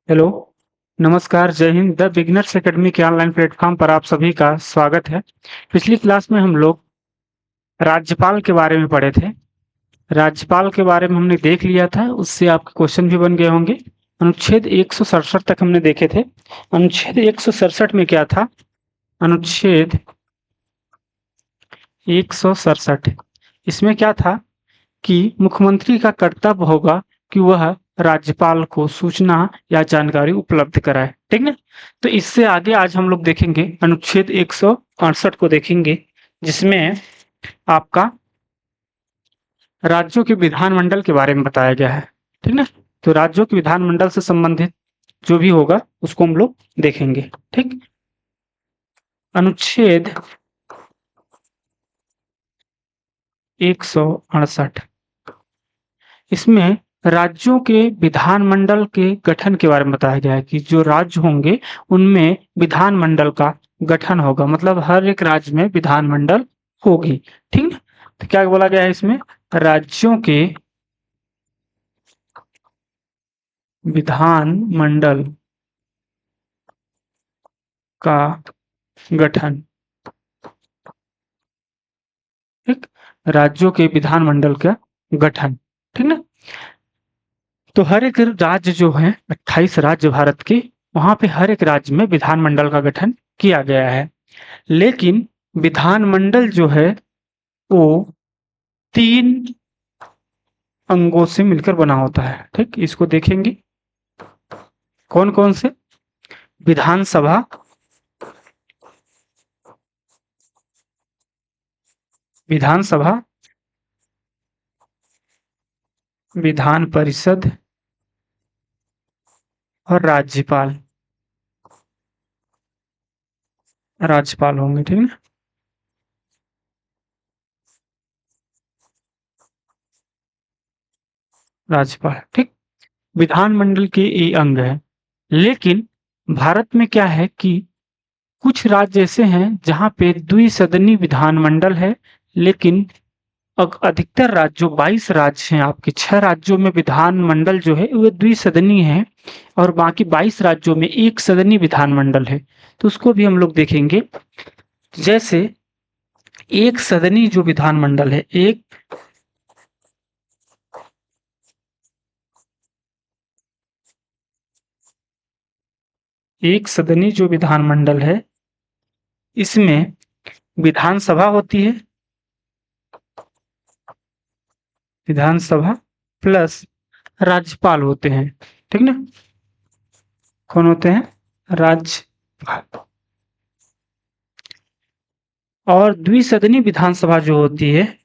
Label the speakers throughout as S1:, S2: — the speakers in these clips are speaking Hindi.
S1: हेलो, नमस्कार, जय हिंद। द बिगिनर्स एकेडमी के ऑनलाइन प्लेटफॉर्म पर आप सभी का स्वागत है। पिछली क्लास में हम लोग राज्यपाल के बारे में पढ़े थे। राज्यपाल के बारे में हमने देख लिया था, उससे आपके क्वेश्चन भी बन गए होंगे। अनुच्छेद 167 तक हमने देखे थे। अनुच्छेद 167 में क्या था? अनुच्छेद 167 इसमें क्या था कि मुख्यमंत्री का कर्तव्य होगा कि वह राज्यपाल को सूचना या जानकारी उपलब्ध कराए। ठीक ना? तो इससे आगे आज हम लोग देखेंगे अनुच्छेद 168 को देखेंगे, जिसमें आपका राज्यों के विधानमंडल के बारे में बताया गया है। ठीक ना? तो राज्यों के विधानमंडल से संबंधित जो भी होगा उसको हम लोग देखेंगे। ठीक। अनुच्छेद 168 इसमें राज्यों के विधानमंडल के गठन के बारे में बताया गया है कि जो राज्य होंगे उनमें विधानमंडल का गठन होगा, मतलब हर एक राज्य में विधानमंडल होगी। ठीक ना? तो क्या बोला गया है इसमें? राज्यों के विधानमंडल का गठन। ठीक। राज्यों के विधानमंडल का गठन। ठीक ना? तो हर एक राज्य जो है 28 राज्य भारत के, वहां पे हर एक राज्य में विधानमंडल का गठन किया गया है। लेकिन विधानमंडल जो है वो 3 अंगों से मिलकर बना होता है। ठीक, इसको देखेंगे कौन-कौन से। विधानसभा, विधानसभा, विधान परिषद और राज्यपाल। राज्यपाल होंगे। ठीक है? राज्यपाल। ठीक। विधानमंडल के ये अंग है। लेकिन भारत में क्या है कि कुछ राज्य ऐसे हैं जहां पे द्विसदनी विधानमंडल है, लेकिन अधिकतर राज्यों 22 राज्य हैं आपके, 6 राज्यों में विधानमंडल जो है वो द्विसदनी है और बाकी 22 राज्यों में एक सदनी विधानमंडल है। तो उसको भी हम लोग देखेंगे। जैसे एक सदनी जो विधानमंडल है, एक सदनी जो विधानमंडल है, इसमें विधानसभा होती है, विधानसभा प्लस राज्यपाल होते हैं। ठीक ना? कौन होते हैं? राज्यपाल। और द्विसदनी विधानसभा जो होती है,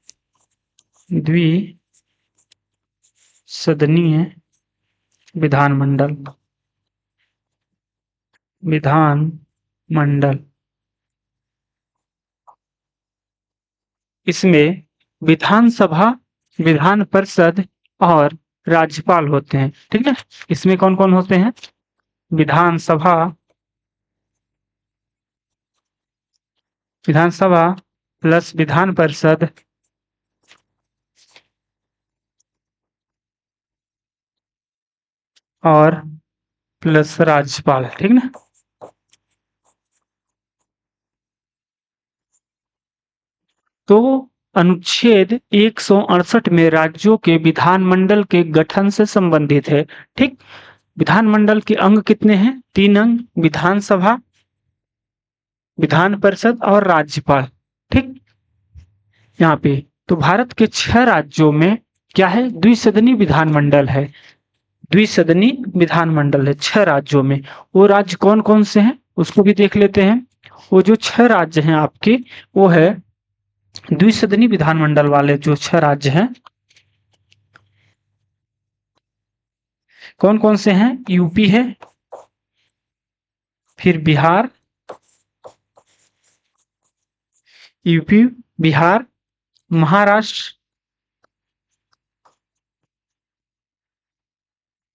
S1: द्विसदनीय विधानमंडल, विधानमंडल, इसमें विधानसभा, विधान परिषद और राज्यपाल होते हैं। ठीक है? इसमें कौन-कौन होते हैं? विधानसभा, विधानसभा प्लस विधान परिषद और प्लस राज्यपाल। ठीक ना? तो अनुच्छेद 168 में राज्यों के विधानमंडल के गठन से संबंधित है। ठीक। विधानमंडल के अंग कितने हैं? 3 अंग, विधानसभा, विधान परिषद और राज्यपाल। ठीक। यहाँ पे तो भारत के 6 राज्यों में क्या है? द्विसदनी विधानमंडल है। द्विसदनी विधानमंडल है 6 राज्यों में। वो राज्य कौन-कौन से हैं उसको भी देख लेते हैं। वो जो 6 राज्य हैं आपके, वो है द्विसदनी विधानमंडल वाले जो 6 राज्य हैं, कौन-कौन से हैं? यूपी है, फिर बिहार, यूपी, बिहार, महाराष्ट्र,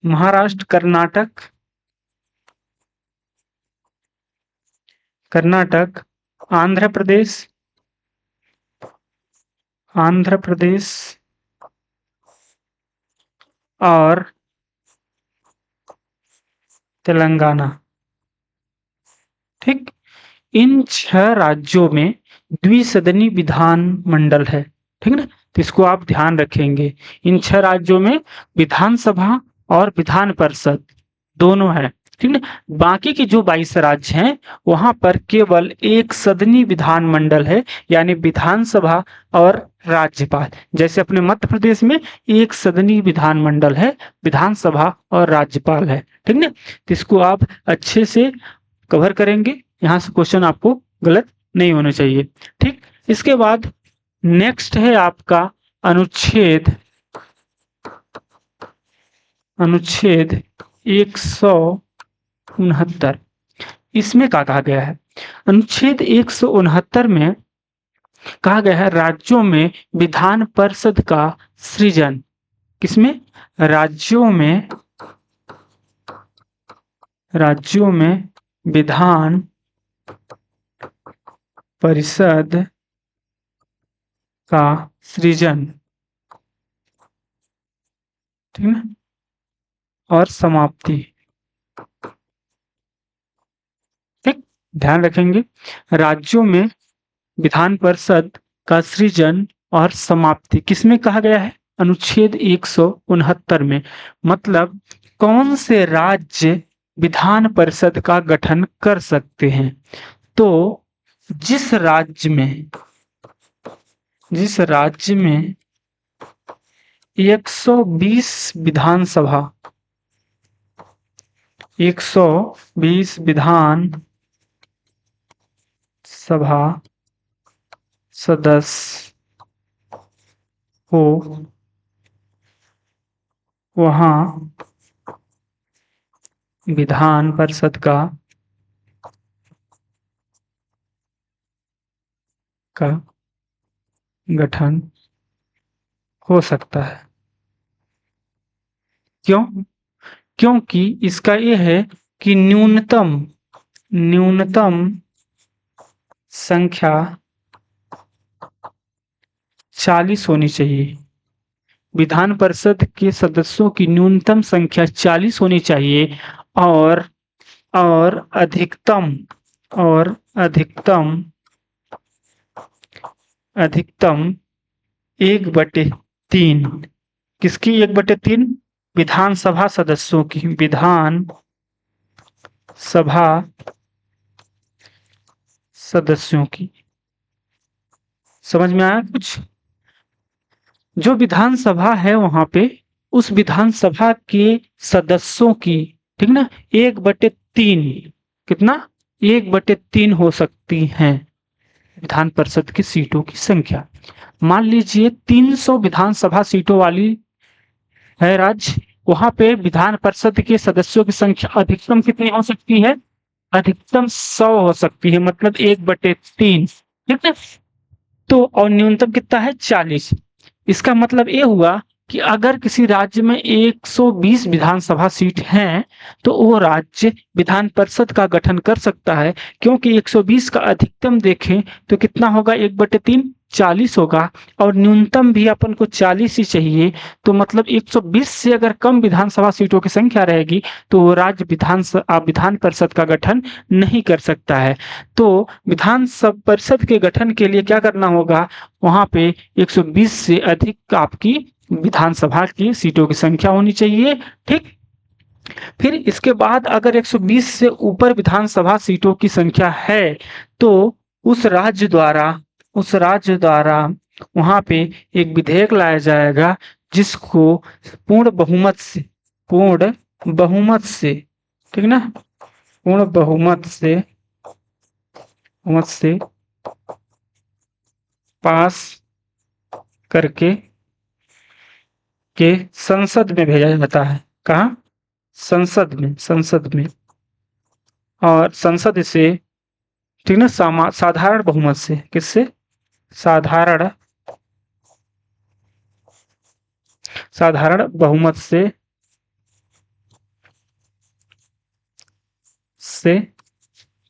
S1: महाराष्ट्र, कर्नाटक, कर्नाटक, आंध्र प्रदेश, आंध्र प्रदेश और तेलंगाना। ठीक, इन 6 राज्यों में द्विसदनी विधान मंडल है। ठीक ना, तो इसको आप ध्यान रखेंगे। इन 6 राज्यों में विधानसभा और विधान परिषद दोनों है। ठीक ना, बाकी के जो 22 राज्य हैं वहां पर केवल एक सदनी विधान मंडल है, यानी विधानसभा और राज्यपाल। जैसे अपने मध्य प्रदेश में एक सदनी विधान मंडल है, विधानसभा और राज्यपाल है। ठीक ना, तो इसको आप अच्छे से कवर करेंगे, यहाँ से क्वेश्चन आपको गलत नहीं होने चाहिए। ठीक, इसके बाद नेक्स्ट है आपका अनुच्छेद 169। इसमें क्या कहा गया है? अनुच्छेद 169 में कहा गया है राज्यों में विधान परिषद का सृजन। किसमें? राज्यों में विधान परिषद का सृजन। ठीक है, और समाप्ति। ठीक, ध्यान रखेंगे, राज्यों में विधान परिषद का सृजन और समाप्ति किसमें कहा गया है? अनुच्छेद 169 में। मतलब कौन से राज्य विधान परिषद का गठन कर सकते हैं? तो जिस राज्य में 120 विधानसभा 120 विधान सभा सदस्य हो, वहां विधान परिषद का गठन हो सकता है। क्यों? क्योंकि इसका यह है कि न्यूनतम संख्या 40 होनी चाहिए। विधान परिषद के सदस्यों की न्यूनतम संख्या 40 होनी चाहिए और अधिकतम 1/3। किसकी 1/3? विधानसभा सदस्यों की। विधान सभा सदस्यों की। समझ में आया कुछ? जो विधानसभा है वहां पे उस विधानसभा के सदस्यों की, ठीक ना, 1/3। कितना? 1/3 हो सकती हैं विधान परिषद की सीटों की संख्या। मान लीजिए 300 विधानसभा सीटों वाली है राज्य, वहां पे विधान परिषद के सदस्यों की संख्या अधिकतम कितनी हो सकती है? अधिकतम 100 हो सकती है, मतलब 1/3। ठीक है, तो और न्यूनतम कितना है? 40। इसका मतलब ये हुआ कि अगर किसी राज्य में 120 विधानसभा सीट हैं तो वो राज्य विधान परिषद का गठन कर सकता है, क्योंकि 120 का अधिकतम देखें तो कितना होगा? 1/3 40 होगा, और न्यूनतम भी अपन को 40 ही चाहिए। तो मतलब 120 से अगर कम विधानसभा सीटों की संख्या रहेगी तो वो राज्य विधान परिषद का गठन नहीं कर सकता है। तो विधान परिषद के गठन के लिए क्या करना होगा? वहां पे 120 से अधिक आपकी विधानसभा की सीटों की संख्या होनी चाहिए। ठीक, फिर इसके बाद अगर 120 से ऊपर विधानसभा सीटों की संख्या है तो उस राज्य द्वारा वहां पे एक विधेयक लाया जाएगा जिसको पूर्ण बहुमत से ठीक ना, पूर्ण बहुमत से पास करके संसद में भेजा जाता है। कहाँ? संसद में। और संसद से, ठीक ना, साधारण बहुमत से। किससे? साधारण बहुमत से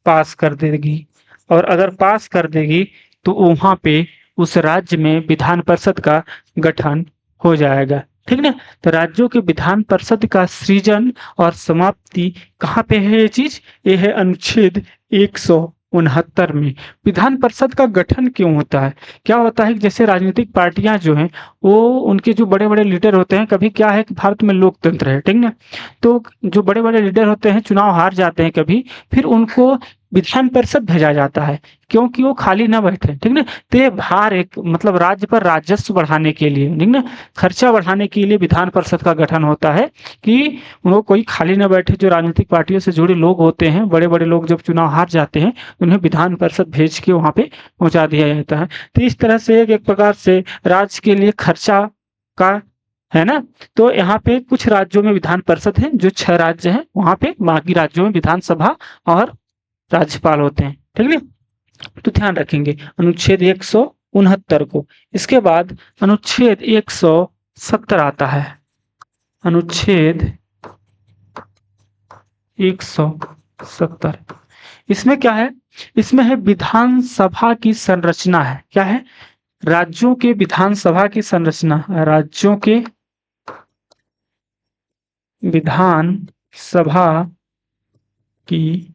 S1: पास कर देगी। और अगर पास कर देगी तो वहां पे उस राज्य में विधान परिषद का गठन हो जाएगा। ठीक ना। तो राज्यों के विधान परिषद का सृजन और समाप्ति कहाँ पे है ये चीज, ये है अनुच्छेद 169 में। विधान परिषद का गठन क्यों होता है, क्या होता है कि जैसे राजनीतिक पार्टियां जो हैं वो उनके जो बड़े बड़े लीडर होते हैं, कभी क्या है कि भारत में लोकतंत्र है, ठीक ना, तो जो बड़े बड़े लीडर होते हैं चुनाव हार जाते हैं कभी, फिर उनको विधान परिषद भेजा जाता है क्योंकि वो खाली ना बैठे, ठीक ना। तो ये भार एक मतलब राज्य पर राजस्व बढ़ाने के लिए, ठीक ना, खर्चा बढ़ाने के लिए विधान परिषद का गठन होता है कि उनको कोई खाली ना बैठे। जो राजनीतिक पार्टियों से जुड़े लोग होते हैं, बड़े बड़े लोग जब चुनाव हार जाते हैं, उन्हें विधान परिषद भेज के वहां पे पहुंचा दिया जाता है। तो इस तरह से एक प्रकार से राज्य के लिए खर्चा का है ना। तो यहाँ पे कुछ राज्यों में विधान परिषद है, जो 6 राज्य हैं वहां पे, बाकी राज्यों में विधानसभा और राज्यपाल होते हैं, ठीक है। तो ध्यान रखेंगे अनुच्छेद 169 को। इसके बाद अनुच्छेद 170 आता है। अनुच्छेद 170, इसमें क्या है, इसमें है विधानसभा की संरचना है। क्या है, राज्यों के विधानसभा की संरचना, राज्यों के विधान सभा की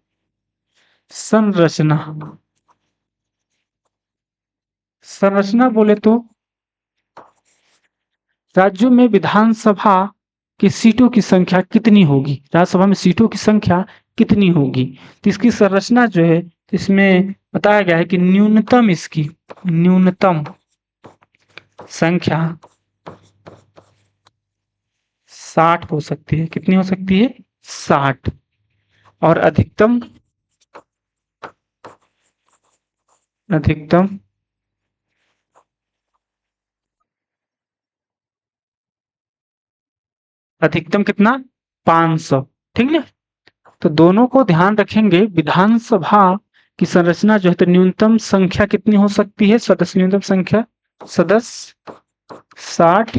S1: संरचना। संरचना बोले तो राज्यों में विधानसभा की सीटों की संख्या कितनी होगी, राज्यसभा में सीटों की संख्या कितनी होगी। तो इसकी संरचना जो है, इसमें बताया गया है कि न्यूनतम इसकी न्यूनतम संख्या 60 हो सकती है। कितनी हो सकती है, 60। और अधिकतम अधिकतम अधिकतम कितना, 500, ठीक ना। तो दोनों को ध्यान रखेंगे। विधानसभा की संरचना जो है, तो न्यूनतम संख्या कितनी हो सकती है, सदस्य न्यूनतम संख्या सदस्य 60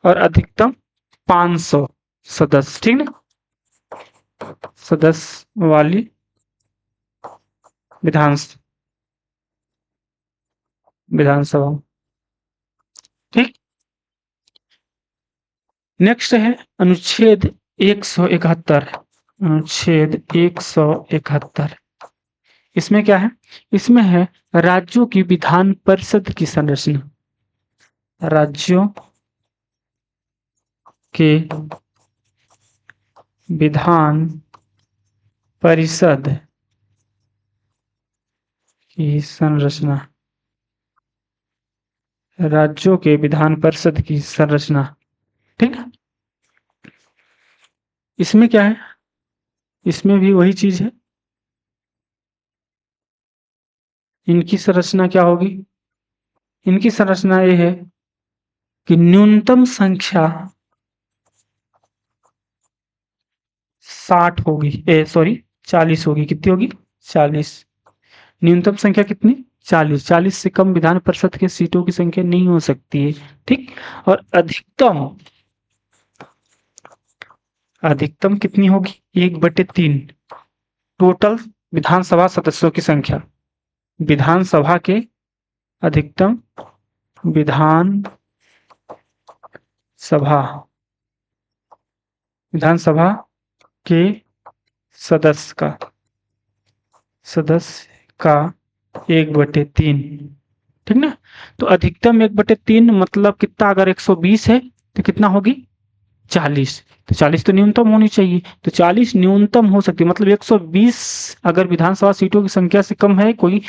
S1: और अधिकतम 500 सदस्य, ठीक ना, सदस्य वाली विधान विधानसभा, ठीक। नेक्स्ट है अनुच्छेद 171। अनुच्छेद 171, इसमें क्या है, इसमें है राज्यों की विधान परिषद की संरचना। राज्यों के विधान परिषद की संरचना, राज्यों के विधान परिषद की संरचना, ठीक है। इसमें क्या है, इसमें भी वही चीज है। इनकी संरचना क्या होगी, इनकी संरचना ये है कि न्यूनतम संख्या 60 होगी, सॉरी 40 होगी। कितनी होगी, 40। न्यूनतम संख्या कितनी, 40। 40 से कम विधान परिषद के सीटों की संख्या नहीं हो सकती है, ठीक। और अधिकतम अधिकतम कितनी होगी, 1/3 टोटल विधानसभा सदस्यों की संख्या। विधानसभा के अधिकतम विधान सभा विधानसभा के सदस्य का 1/3, ठीक ना। तो अधिकतम 1/3 मतलब कितना, अगर 120 है तो कितना होगी, 40। तो 40 तो न्यूनतम होनी चाहिए, तो 40 न्यूनतम हो सकती है, मतलब 120 अगर विधानसभा सीटों की संख्या से कम है कोई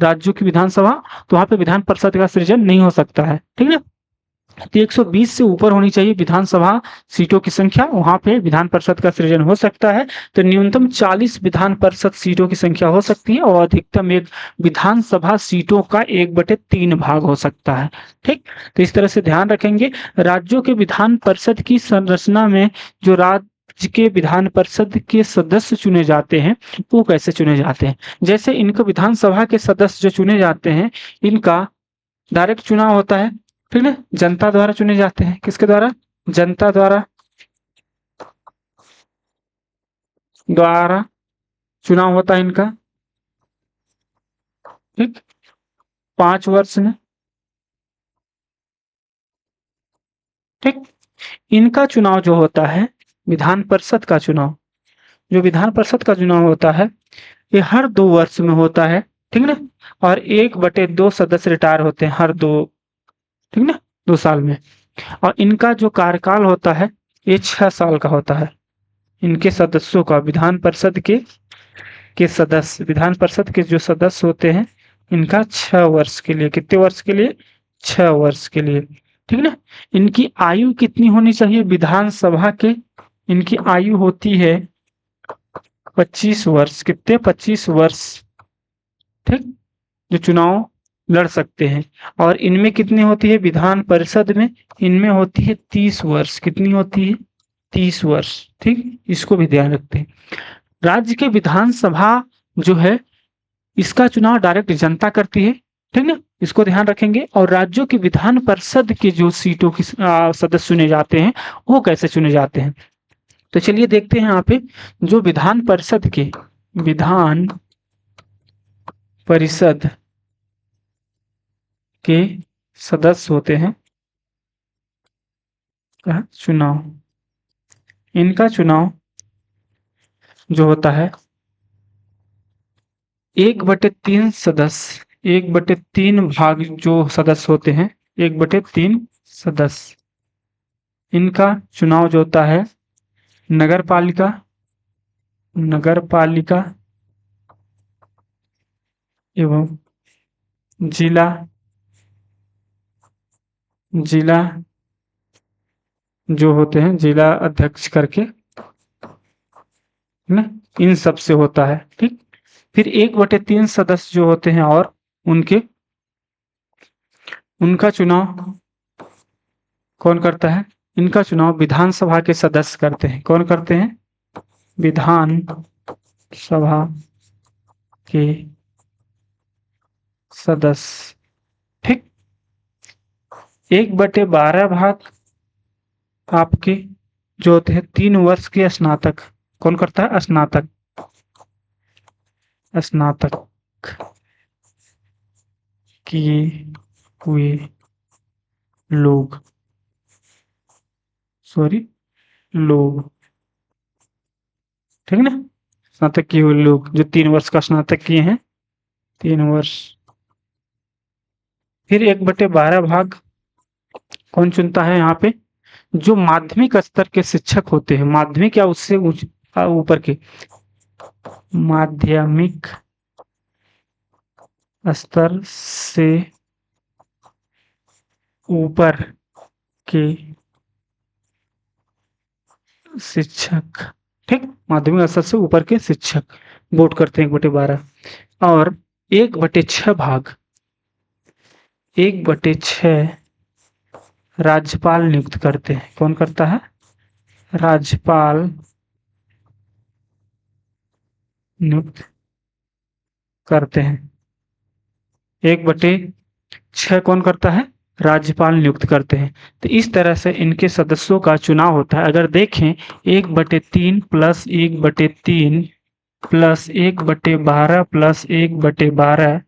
S1: राज्यों की विधानसभा, तो वहां पे विधान परिषद का सृजन नहीं हो सकता है, ठीक है। तो 120 से ऊपर होनी चाहिए विधानसभा सीटों की संख्या, वहां पे विधान परिषद का सृजन हो सकता है। तो न्यूनतम 40 विधान परिषद सीटों की संख्या हो सकती है और अधिकतम एक विधानसभा सीटों का 1/3 भाग हो सकता है, ठीक। तो इस तरह से ध्यान रखेंगे। राज्यों के विधान परिषद की संरचना में जो राज्य के विधान परिषद के सदस्य चुने जाते हैं, वो कैसे चुने जाते हैं, जैसे इनको विधानसभा के सदस्य जो चुने जाते हैं, इनका डायरेक्ट चुनाव होता है, ठीक है, जनता द्वारा चुने जाते हैं। किसके द्वारा, जनता द्वारा द्वारा चुनाव होता है इनका, ठीक, 5 वर्ष में, ठीक। इनका चुनाव जो होता है विधान परिषद का चुनाव, जो विधान परिषद का चुनाव होता है ये हर 2 वर्ष में होता है, ठीक ना। और 1/2 सदस्य रिटायर होते हैं हर दो, ठीक ना, 2 साल में। और इनका जो कार्यकाल होता है ये 6 साल का होता है। इनके सदस्यों का विधान परिषद के सदस्य, विधान परिषद के जो सदस्य होते हैं इनका 6 वर्ष के लिए, कितने वर्ष के लिए, 6 वर्ष के लिए, ठीक ना। इनकी आयु कितनी होनी चाहिए विधानसभा के, इनकी आयु होती है 25 वर्ष, कितने, 25 वर्ष, ठीक, जो चुनाव लड़ सकते हैं। और इनमें कितनी होती है विधान परिषद में, इनमें होती है 30 वर्ष, कितनी होती है, 30 वर्ष, ठीक, इसको भी ध्यान रखते हैं। राज्य के विधानसभा जो है इसका चुनाव डायरेक्ट जनता करती है, ठीक ना, इसको ध्यान रखेंगे। और राज्यों की विधान परिषद की जो सीटों की सदस्य चुने जाते हैं वो कैसे चुने जाते हैं, तो चलिए देखते हैं यहाँ पे। जो विधान परिषद के, विधान परिषद के सदस्य होते हैं चुनाव, इनका चुनाव जो होता है 1/3 सदस्य, 1/3 भाग जो सदस्य होते हैं, 1/3 सदस्य, इनका चुनाव जो होता है नगर पालिका, नगर पालिका एवं जिला, जिला जो होते हैं जिला अध्यक्ष करके ना, इन सब से होता है, ठीक। फिर 1/3 सदस्य जो होते हैं और उनके, उनका चुनाव कौन करता है, इनका चुनाव विधानसभा के सदस्य करते हैं। कौन करते हैं, विधान सभा के सदस्य, ठीक। 1/12 भाग आपके जो होते हैं 3 वर्ष के स्नातक, कौन करता है, स्नातक, स्नातक किए हुए लोग, सॉरी, लोग, ठीक ना, स्नातक किए हुए लोग जो 3 वर्ष का स्नातक किए हैं, 3 वर्ष। फिर 1/12 भाग कौन चुनता है यहाँ पे, जो माध्यमिक स्तर के शिक्षक होते हैं, माध्यमिक या उससे ऊपर के, माध्यमिक स्तर से ऊपर के शिक्षक, ठीक, माध्यमिक स्तर से ऊपर के शिक्षक वोट करते हैं 1/12। और 1/6 भाग, 1/6 राज्यपाल नियुक्त करते हैं। कौन करता है, राज्यपाल नियुक्त करते हैं। 1/6 कौन करता है, राज्यपाल नियुक्त करते हैं। तो इस तरह से इनके सदस्यों का चुनाव होता है। अगर देखें 1/3 प्लस 1/3 प्लस 1/12 प्लस 1/12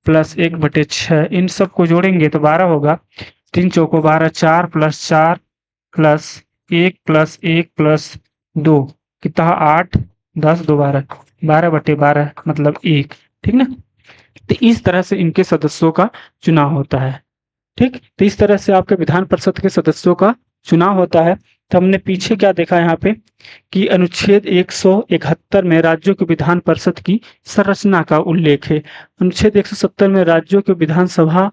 S1: प्लस 1/6, इन सबको जोड़ेंगे तो 12 होगा। 3 चौको 12, 4 प्लस 4 प्लस 1 प्लस 1 प्लस 2, कितना, 8, 10, 2 12, 12/12 मतलब 1, ठीक ना। तो इस तरह से इनके सदस्यों का चुनाव होता है, ठीक। तो इस तरह से आपके विधान परिषद के सदस्यों का चुनाव होता है। तो हमने पीछे क्या देखा यहाँ पे कि अनुच्छेद 171 में राज्यों के विधान परिषद की संरचना का उल्लेख है। अनुच्छेद 170 में राज्यों के विधानसभा,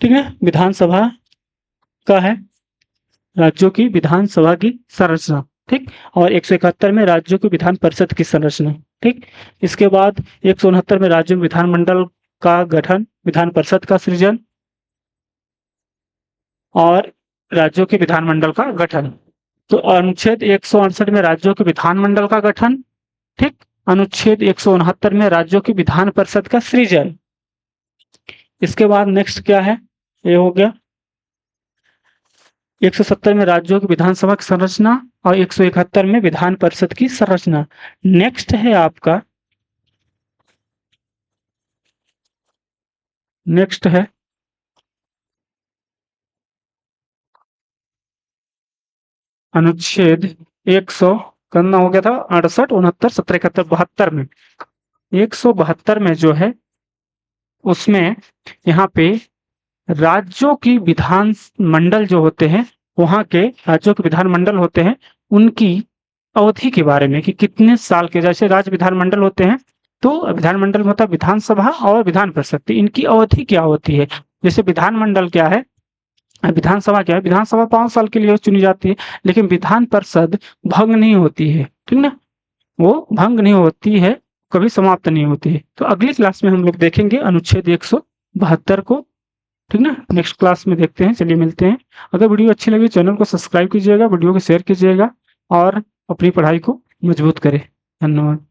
S1: ठीक है, विधानसभा का है, राज्यों की विधानसभा की संरचना, ठीक। और 171 में राज्यों की विधान परिषद की संरचना, ठीक। इसके बाद 169 में राज्यों में विधानमंडल का गठन, विधान परिषद का सृजन और राज्यों के विधानमंडल का गठन। तो अनुच्छेद 168 में राज्यों के विधानमंडल का गठन, ठीक। अनुच्छेद 169 में राज्यों की विधान परिषद का सृजन। इसके बाद नेक्स्ट क्या है, ये हो गया 170 में राज्यों की विधानसभा की संरचना और 171 में विधान परिषद की संरचना। नेक्स्ट है आपका, नेक्स्ट है अनुच्छेद 100 करना हो गया था 68, 69, 70, 71, 72 में 172 में जो है उसमें यहाँ पे राज्यों की विधान मंडल जो होते हैं, वहां के राज्यों के विधान मंडल होते हैं, उनकी अवधि के बारे में कि कितने साल के, जैसे राज्य विधानमंडल होते हैं तो विधानमंडल में होता है विधानसभा और विधान परिषद, इनकी अवधि क्या होती है। जैसे विधानमंडल क्या है, विधानसभा क्या है, विधानसभा 5 साल के लिए चुनी जाती है, लेकिन विधान परिषद भंग नहीं होती है, ठीक ना, वो भंग नहीं होती है, कभी समाप्त नहीं होती है। तो अगली क्लास में हम लोग देखेंगे अनुच्छेद 172 को, ठीक ना, नेक्स्ट क्लास में देखते हैं। चलिए मिलते हैं। अगर वीडियो अच्छी लगी चैनल को सब्सक्राइब कीजिएगा, वीडियो को शेयर कीजिएगा और अपनी पढ़ाई को मजबूत करें। धन्यवाद।